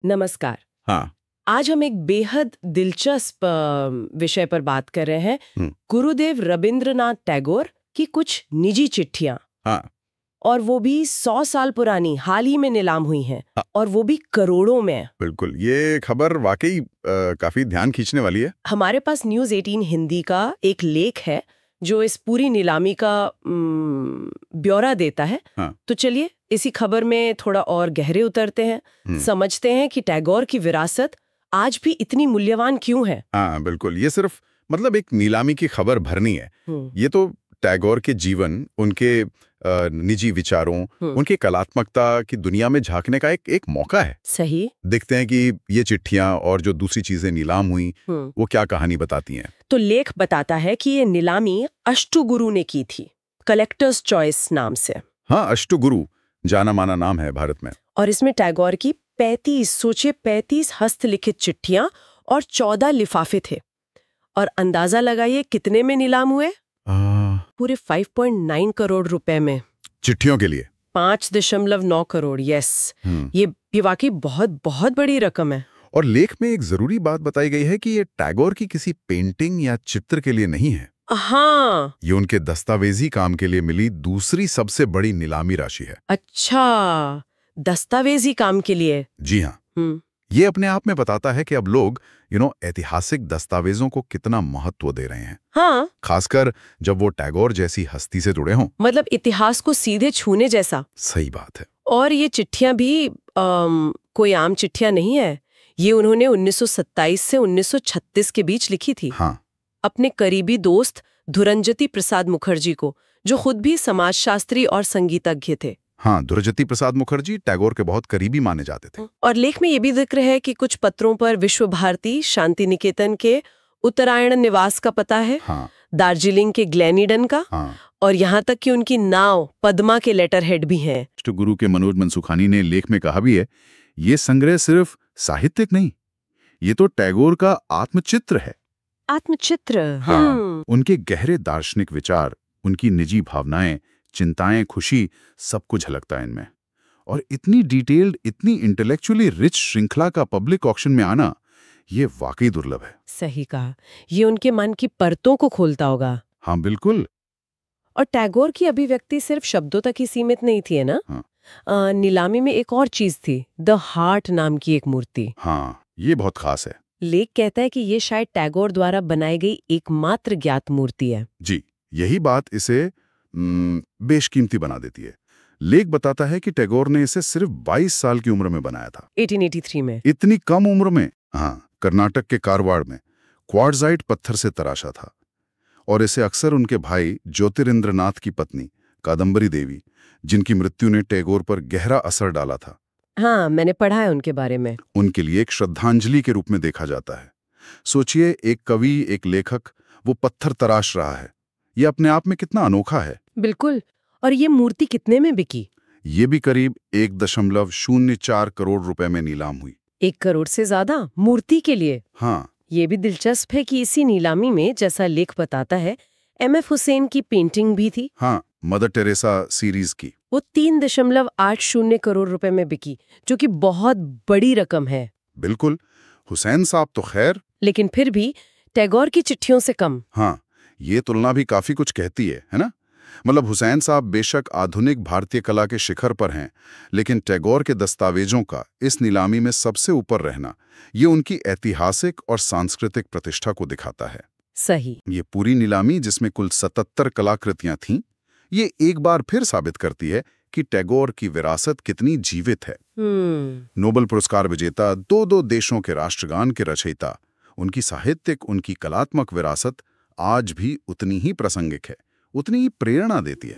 नमस्कार। हाँ। आज हम एक बेहद दिलचस्प विषय पर बात कर रहे हैं। गुरुदेव रविंद्रनाथ टैगोर की कुछ निजी चिट्ठियां। हाँ। और वो भी 100 साल पुरानी, हाल ही में नीलाम हुई हैं। हाँ। और वो भी करोड़ों में। बिल्कुल, ये खबर वाकई काफी ध्यान खींचने वाली है। हमारे पास न्यूज़ 18 हिंदी का एक लेख है जो इस पूरी नीलामी का ब्यौरा देता है। हाँ। तो चलिए इसी खबर में थोड़ा और गहरे उतरते हैं, समझते हैं कि टैगोर की विरासत आज भी इतनी मूल्यवान क्यों है। हाँ बिल्कुल, ये सिर्फ मतलब एक नीलामी की खबर भरनी है। ये तो टैगोर के जीवन, उनके निजी विचारों, उनकी कलात्मकता की दुनिया में झांकने का एक मौका है। सही। देखते हैं कि ये चिट्ठियां और जो दूसरी चीजें नीलाम हुई वो क्या कहानी बताती हैं। तो लेख बताता है कि ये नीलामी अष्टगुरु ने की थी, कलेक्टर्स चॉइस नाम से। हाँ, अष्टगुरु जाना माना नाम है भारत में। और इसमें टैगोर की 35 हस्तलिखित चिट्ठियां और 14 लिफाफे थे। और अंदाजा लगाइए कितने में नीलाम हुए? पूरे 5.9 करोड़ रुपए में। चिट्ठियों के लिए 5.9 करोड़। यस, ये वाकई बहुत बहुत बड़ी रकम है। और लेख में एक जरूरी बात बताई गई है कि ये टैगोर की किसी पेंटिंग या चित्र के लिए नहीं है। हाँ, ये उनके दस्तावेजी काम के लिए मिली दूसरी सबसे बड़ी नीलामी राशि है। अच्छा, दस्तावेजी काम के लिए। जी हाँ। ये अपने आप में बताता है कि अब लोग ऐतिहासिक दस्तावेजों को कितना महत्व दे रहे हैं। हाँ, खासकर जब वो टैगोर जैसी हस्ती से जुड़े हों। मतलब इतिहास को सीधे छूने जैसा। सही बात है। और ये चिट्ठियां भी कोई आम चिट्ठियां नहीं है। ये उन्होंने 1927 से 1936 के बीच लिखी थी। हाँ। अपने करीबी दोस्त धुरंजति प्रसाद मुखर्जी को, जो खुद भी समाजशास्त्री और संगीतज्ञ थे। हाँ, धुरंजति प्रसाद मुखर्जी टैगोर के बहुत करीबी माने जाते थे। और लेख में ये भी जिक्र है कि कुछ पत्रों पर विश्व भारती शांति निकेतन के उत्तरायण निवास का पता है। हाँ। दार्जिलिंग के ग्लेनिडन का। हाँ। और यहाँ तक कि उनकी नाव पद्मा के लेटर हेड भी हैं। गुरु के मनोज मनसुखानी ने लेख में कहा भी है, ये संग्रह सिर्फ साहित्यिक नहीं, ये तो टैगोर का आत्मचित्र है। आत्मचित्र। हाँ। उनके गहरे दार्शनिक विचार, उनकी निजी भावनाएं, चिंताएं, खुशी, सब कुछ झलकता है इनमें। और इतनी डिटेल्ड, इतनी इंटेलेक्चुअली रिच श्रृंखला का पब्लिक ऑक्शन में आना, ये वाकई दुर्लभ है। सही कहा, ये उनके मन की परतों को खोलता होगा। हाँ बिल्कुल। और टैगोर की अभिव्यक्ति सिर्फ शब्दों तक ही सीमित नहीं थी, है ना? हाँ। नीलामी में एक और चीज थी, द हार्ट नाम की एक मूर्ति। हाँ, ये बहुत खास है। लेख कहता है कि ये शायद टैगोर द्वारा बनाई गई एकमात्र ज्ञात मूर्ति है। जी, यही बात इसे बेशकीमती बना देती है। लेख बताता है कि टैगोर ने इसे सिर्फ 22 साल की उम्र में बनाया था। 1883 में। इतनी कम उम्र में? हाँ, कर्नाटक के कारवाड़ में क्वार्ट्जाइट पत्थर से तराशा था। और इसे अक्सर उनके भाई ज्योतिरिंद्रनाथ की पत्नी कादम्बरी देवी, जिनकी मृत्यु ने टैगोर पर गहरा असर डाला था। हाँ, मैंने पढ़ा है उनके बारे में। उनके लिए एक श्रद्धांजलि के रूप में देखा जाता है। सोचिए, एक कवि, एक लेखक वो पत्थर तराश रहा है। ये अपने आप में कितना अनोखा है। बिल्कुल। और ये मूर्ति कितने में बिकी? ये भी करीब 1.04 करोड़ रुपए में नीलाम हुई। 1 करोड़ से ज्यादा मूर्ति के लिए? हाँ। ये भी दिलचस्प है कि इसी नीलामी में, जैसा लेख बताता है, एमएफ हुसैन की पेंटिंग भी थी। हाँ, मदर टेरेसा सीरीज की। वो 3.80 करोड़ रुपए में बिकी, जो कि बहुत बड़ी रकम है। बिल्कुल। हुसैन साहब तो खैर, लेकिन फिर भी टैगोर की चिट्ठियों से कम। हाँ, ये तुलना भी काफी कुछ कहती है ना? मतलब हुसैन साहब बेशक आधुनिक भारतीय कला के शिखर पर हैं, लेकिन टैगोर के दस्तावेजों का इस नीलामी में सबसे ऊपर रहना, ये उनकी ऐतिहासिक और सांस्कृतिक प्रतिष्ठा को दिखाता है। सही। ये पूरी नीलामी, जिसमें कुल 77 कलाकृतियां थीं, ये एक बार फिर साबित करती है कि टैगोर की विरासत कितनी जीवित है। नोबेल पुरस्कार विजेता, 2 देशों के राष्ट्रगान के रचयिता, उनकी साहित्यिक, उनकी कलात्मक विरासत आज भी उतनी ही प्रासंगिक है, उतनी ही प्रेरणा देती है।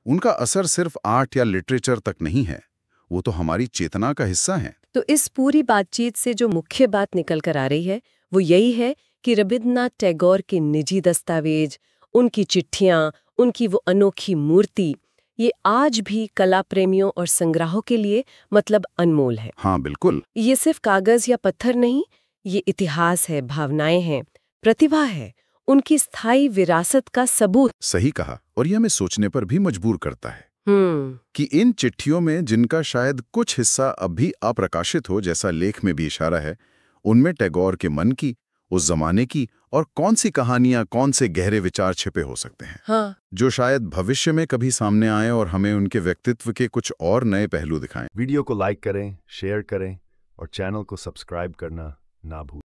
उनका असर सिर्फ आर्ट या लिटरेचर तक नहीं है, वो तो हमारी चेतना का हिस्सा है। तो इस पूरी बातचीत से जो मुख्य बात निकल कर आ रही है वो यही है कि रविन्द्रनाथ टैगोर के निजी दस्तावेज, उनकी चिट्ठियां, उनकी वो अनोखी मूर्ति, ये आज भी कला प्रेमियों और संग्राहकों के लिए मतलब अनमोल है। हाँ बिल्कुल। ये सिर्फ कागज या पत्थर नहीं, ये इतिहास है, भावनाएं हैं, प्रतिभा है, उनकी स्थायी विरासत का सबूत। सही कहा। और ये हमें सोचने पर भी मजबूर करता है कि इन चिट्ठियों में, जिनका शायद कुछ हिस्सा अब भी अप्रकाशित हो, जैसा लेख में भी इशारा है, उनमें टैगोर के मन की, उस जमाने की और कौन सी कहानियां, कौन से गहरे विचार छिपे हो सकते हैं, हाँ। जो शायद भविष्य में कभी सामने आए और हमें उनके व्यक्तित्व के कुछ और नए पहलू दिखाएं। वीडियो को लाइक करें, शेयर करें और चैनल को सब्सक्राइब करना ना भूलें।